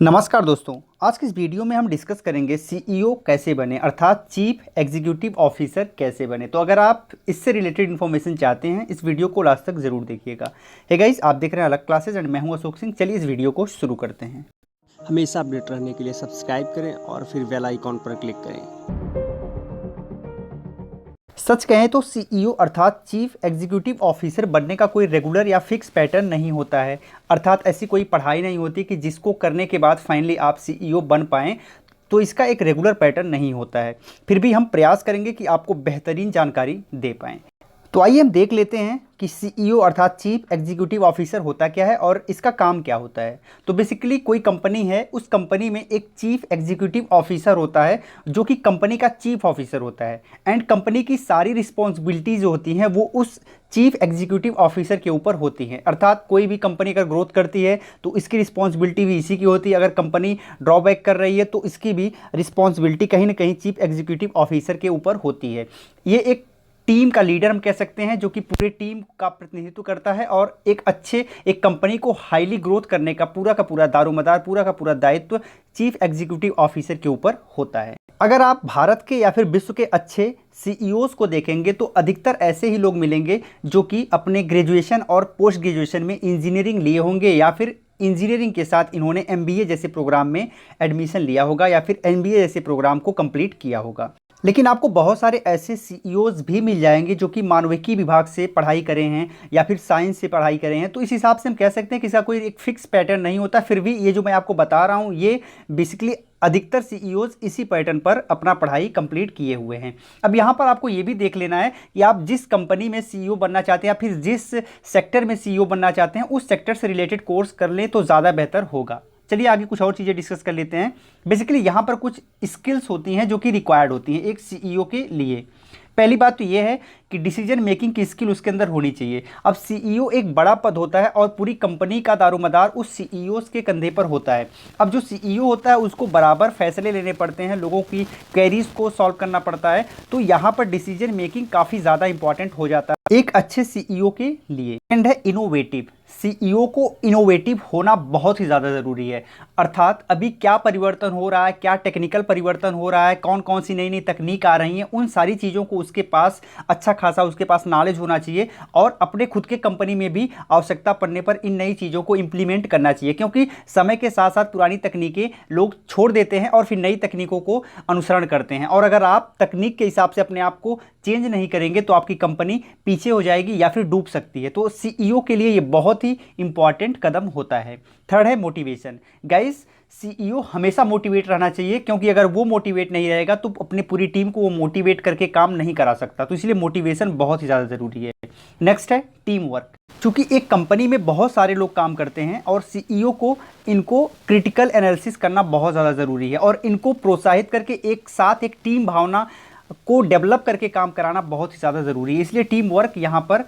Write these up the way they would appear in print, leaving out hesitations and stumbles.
नमस्कार दोस्तों, आज की इस वीडियो में हम डिस्कस करेंगे सीईओ कैसे बने अर्थात चीफ एग्जीक्यूटिव ऑफिसर कैसे बने। तो अगर आप इससे रिलेटेड इन्फॉर्मेशन चाहते हैं इस वीडियो को लास्ट तक ज़रूर देखिएगा। हे गाइस, आप देख रहे हैं अलग क्लासेज एंड मैं हूं अशोक सिंह। चलिए इस वीडियो को शुरू करते हैं। हमेशा अपडेट रहने के लिए सब्सक्राइब करें और फिर बेल आइकॉन पर क्लिक करें। सच कहें तो सीईओ अर्थात चीफ एग्जीक्यूटिव ऑफिसर बनने का कोई रेगुलर या फिक्स पैटर्न नहीं होता है। अर्थात ऐसी कोई पढ़ाई नहीं होती कि जिसको करने के बाद फाइनली आप सीईओ बन पाएँ। तो इसका एक रेगुलर पैटर्न नहीं होता है। फिर भी हम प्रयास करेंगे कि आपको बेहतरीन जानकारी दे पाएँ। तो आइए हम देख लेते हैं कि सीईओ अर्थात चीफ एग्जीक्यूटिव ऑफिसर होता क्या है और इसका काम क्या होता है। तो बेसिकली कोई कंपनी है, उस कंपनी में एक चीफ एग्जीक्यूटिव ऑफिसर होता है जो कि कंपनी का चीफ ऑफिसर होता है। एंड कंपनी की सारी रिस्पॉन्सिबिलिटीज जो होती हैं वो उस चीफ एग्जीक्यूटिव ऑफिसर के ऊपर होती हैं। अर्थात कोई भी कंपनी अगर ग्रोथ करती है तो इसकी रिस्पॉन्सिबिलिटी भी इसी की होती है। अगर कंपनी ड्रॉबैक कर रही है तो इसकी भी रिस्पॉन्सिबिलिटी कहीं ना कहीं चीफ एग्जीक्यूटिव ऑफिसर के ऊपर होती है। ये एक टीम का लीडर हम कह सकते हैं जो कि पूरे टीम का प्रतिनिधित्व करता है और एक कंपनी को हाईली ग्रोथ करने का पूरा दारोमदार पूरा का पूरा दायित्व चीफ एग्जीक्यूटिव ऑफिसर के ऊपर होता है। अगर आप भारत के या फिर विश्व के अच्छे सीईओज को देखेंगे तो अधिकतर ऐसे ही लोग मिलेंगे जो कि अपने ग्रेजुएशन और पोस्ट ग्रेजुएशन में इंजीनियरिंग लिए होंगे या फिर इंजीनियरिंग के साथ इन्होंने एमबीए जैसे प्रोग्राम में एडमिशन लिया होगा या फिर एमबीए जैसे प्रोग्राम को कंप्लीट किया होगा। लेकिन आपको बहुत सारे ऐसे सीईओज भी मिल जाएंगे जो कि मानविकी विभाग से पढ़ाई करे हैं या फिर साइंस से पढ़ाई करे हैं। तो इस हिसाब से हम कह सकते हैं कि इसका कोई एक फिक्स पैटर्न नहीं होता। फिर भी ये जो मैं आपको बता रहा हूँ ये बेसिकली अधिकतर सीईओज इसी पैटर्न पर अपना पढ़ाई कंप्लीट किए हुए हैं। अब यहाँ पर आपको ये भी देख लेना है कि आप जिस कंपनी में सीईओ बनना चाहते हैं या फिर जिस सेक्टर में सीईओ बनना चाहते हैं उस सेक्टर से रिलेटेड कोर्स कर लें तो ज़्यादा बेहतर होगा। चलिए आगे कुछ और चीज़ें डिस्कस कर लेते हैं। बेसिकली यहाँ पर कुछ स्किल्स होती हैं जो कि रिक्वायर्ड होती हैं एक सीईओ के लिए। पहली बात तो ये है कि डिसीजन मेकिंग की स्किल उसके अंदर होनी चाहिए। अब सीईओ एक बड़ा पद होता है और पूरी कंपनी का दारोमदार उस सीईओ के कंधे पर होता है। अब जो सीईओ होता है उसको बराबर फैसले लेने पड़ते हैं, लोगों की क्वेरीज को सॉल्व करना पड़ता है। तो यहाँ पर डिसीजन मेकिंग काफ़ी ज़्यादा इंपॉर्टेंट हो जाता है एक अच्छे सीईओ के लिए। एंड है इनोवेटिव। सीईओ को इनोवेटिव होना बहुत ही ज़्यादा ज़रूरी है। अर्थात अभी क्या परिवर्तन हो रहा है, क्या टेक्निकल परिवर्तन हो रहा है, कौन कौन सी नई नई तकनीक आ रही हैं, उन सारी चीज़ों को उसके पास अच्छा खासा उसके पास नॉलेज होना चाहिए और अपने खुद के कंपनी में भी आवश्यकता पड़ने पर इन नई चीज़ों को इंप्लीमेंट करना चाहिए। क्योंकि समय के साथ साथ पुरानी तकनीकें लोग छोड़ देते हैं और फिर नई तकनीकों को अनुसरण करते हैं। और अगर आप तकनीक के हिसाब से अपने आप को चेंज नहीं करेंगे तो आपकी कंपनी पीछे हो जाएगी या फिर डूब सकती है। तो सीईओ के लिए ये बहुत ही इंपॉर्टेंट कदम होता है। थर्ड है मोटिवेशन। गाइस, सीईओ हमेशा मोटिवेट रहना चाहिए क्योंकि अगर वो मोटिवेट नहीं रहेगा तो अपनी पूरी टीम को वो मोटिवेट करके काम नहीं करा सकता। तो इसलिए मोटिवेशन बहुत ही ज़्यादा ज़रूरी है। नेक्स्ट है टीम वर्क। चूँकि एक कंपनी में बहुत सारे लोग काम करते हैं और सीईओ को इनको क्रिटिकल एनालिसिस करना बहुत ज़्यादा ज़रूरी है और इनको प्रोत्साहित करके एक साथ एक टीम भावना को डेवलप करके काम कराना बहुत ही ज़्यादा ज़रूरी है। इसलिए टीम वर्क यहाँ पर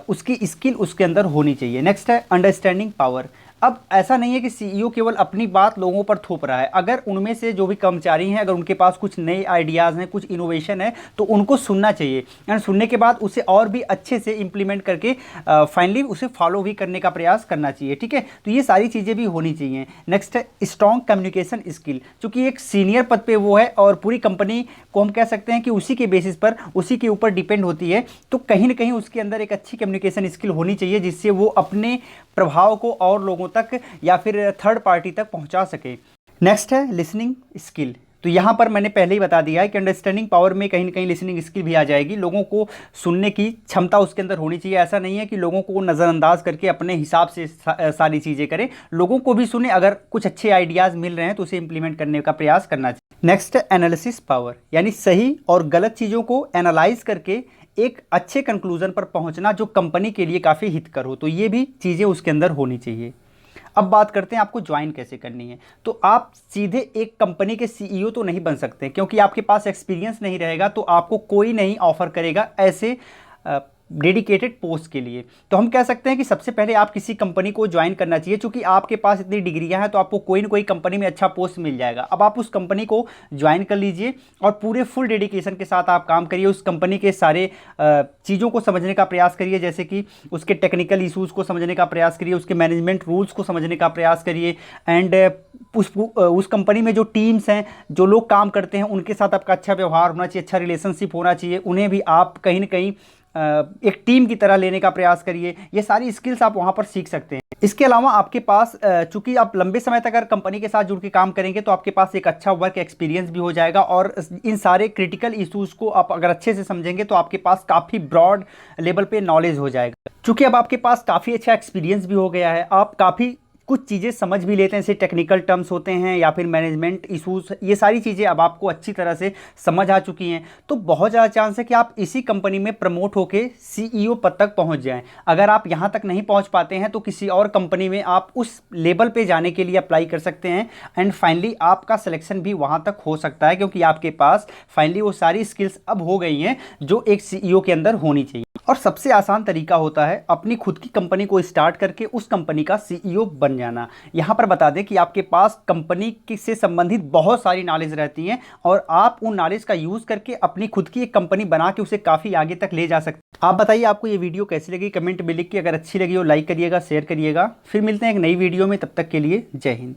उसकी स्किल उसके अंदर होनी चाहिए। नेक्स्ट है अंडरस्टैंडिंग पावर। अब ऐसा नहीं है कि सीईओ केवल अपनी बात लोगों पर थोप रहा है। अगर उनमें से जो भी कर्मचारी हैं अगर उनके पास कुछ नए आइडियाज़ हैं, कुछ इनोवेशन है तो उनको सुनना चाहिए एंड सुनने के बाद उसे और भी अच्छे से इम्प्लीमेंट करके फाइनली उसे फॉलो भी करने का प्रयास करना चाहिए। ठीक है, तो ये सारी चीज़ें भी होनी चाहिए। नेक्स्ट है स्ट्रॉन्ग कम्युनिकेशन स्किल। चूँकि एक सीनियर पद पर वो है और पूरी कंपनी को हम कह सकते हैं कि उसी के बेसिस पर उसी के ऊपर डिपेंड होती है। तो कहीं ना कहीं उसके अंदर एक अच्छी कम्युनिकेशन स्किल होनी चाहिए जिससे वो अपने प्रभाव को और लोगों तक या फिर थर्ड पार्टी तक पहुंचा सके। नेक्स्ट है लिसनिंग स्किल। तो यहाँ पर मैंने पहले ही बता दिया है कि अंडरस्टैंडिंग पावर में कहीं ना कहीं लिसनिंग स्किल भी आ जाएगी। लोगों को सुनने की क्षमता उसके अंदर होनी चाहिए। ऐसा नहीं है कि लोगों को नज़रअंदाज करके अपने हिसाब से सारी चीज़ें करें। लोगों को भी सुने, अगर कुछ अच्छे आइडियाज़ मिल रहे हैं तो उसे इंप्लीमेंट करने का प्रयास करना चाहिए। नेक्स्ट है एनालिसिस पावर, यानी सही और गलत चीज़ों को एनालाइज करके एक अच्छे कंक्लूजन पर पहुंचना जो कंपनी के लिए काफ़ी हितकर हो। तो ये भी चीज़ें उसके अंदर होनी चाहिए। अब बात करते हैं आपको ज्वाइन कैसे करनी है। तो आप सीधे एक कंपनी के सीईओ तो नहीं बन सकते क्योंकि आपके पास एक्सपीरियंस नहीं रहेगा तो आपको कोई नहीं ऑफर करेगा ऐसे डेडिकेटेड पोस्ट के लिए। तो हम कह सकते हैं कि सबसे पहले आप किसी कंपनी को ज्वाइन करना चाहिए, क्योंकि आपके पास इतनी डिग्रियां हैं तो आपको कोई ना कोई कंपनी में अच्छा पोस्ट मिल जाएगा। अब आप उस कंपनी को ज्वाइन कर लीजिए और पूरे फुल डेडिकेशन के साथ आप काम करिए, उस कंपनी के सारे चीज़ों को समझने का प्रयास करिए, जैसे कि उसके टेक्निकल इशूज़ को समझने का प्रयास करिए, उसके मैनेजमेंट रूल्स को समझने का प्रयास करिए, एंड उस कंपनी में जो टीम्स हैं, जो लोग काम करते हैं, उनके साथ आपका अच्छा व्यवहार होना चाहिए, अच्छा रिलेशनशिप होना चाहिए, उन्हें भी आप कहीं ना कहीं एक टीम की तरह लेने का प्रयास करिए। ये सारी स्किल्स आप वहाँ पर सीख सकते हैं। इसके अलावा आपके पास चूंकि आप लंबे समय तक अगर कंपनी के साथ जुड़ के काम करेंगे तो आपके पास एक अच्छा वर्क एक्सपीरियंस भी हो जाएगा, और इन सारे क्रिटिकल इश्यूज़ को आप अगर अच्छे से समझेंगे तो आपके पास काफ़ी ब्रॉड लेवल पे नॉलेज हो जाएगा। चूंकि अब आपके पास काफ़ी अच्छा एक्सपीरियंस भी हो गया है, आप काफ़ी कुछ चीज़ें समझ भी लेते हैं, जैसे टेक्निकल टर्म्स होते हैं या फिर मैनेजमेंट इशूज़, ये सारी चीज़ें अब आपको अच्छी तरह से समझ आ चुकी हैं। तो बहुत ज़्यादा चांस है कि आप इसी कंपनी में प्रमोट होकर सीईओ पद तक पहुंच जाएं। अगर आप यहां तक नहीं पहुंच पाते हैं तो किसी और कंपनी में आप उस लेवल पे जाने के लिए अप्लाई कर सकते हैं, एंड फाइनली आपका सिलेक्शन भी वहां तक हो सकता है, क्योंकि आपके पास फाइनली वो सारी स्किल्स अब हो गई हैं जो एक सीईओ के अंदर होनी चाहिए। और सबसे आसान तरीका होता है अपनी खुद की कंपनी को स्टार्ट करके उस कंपनी का सीईओ बन जाना। यहाँ पर बता दें कि आपके पास कंपनी से संबंधित बहुत सारी नॉलेज रहती हैं, और आप उन नॉलेज का यूज़ करके अपनी खुद की एक कंपनी बना के उसे काफ़ी आगे तक ले जा सकते हैं। आप बताइए आपको ये वीडियो कैसी लगी, कमेंट में लिख के, अगर अच्छी लगी हो लाइक करिएगा, शेयर करिएगा। फिर मिलते हैं एक नई वीडियो में, तब तक के लिए जय हिंद।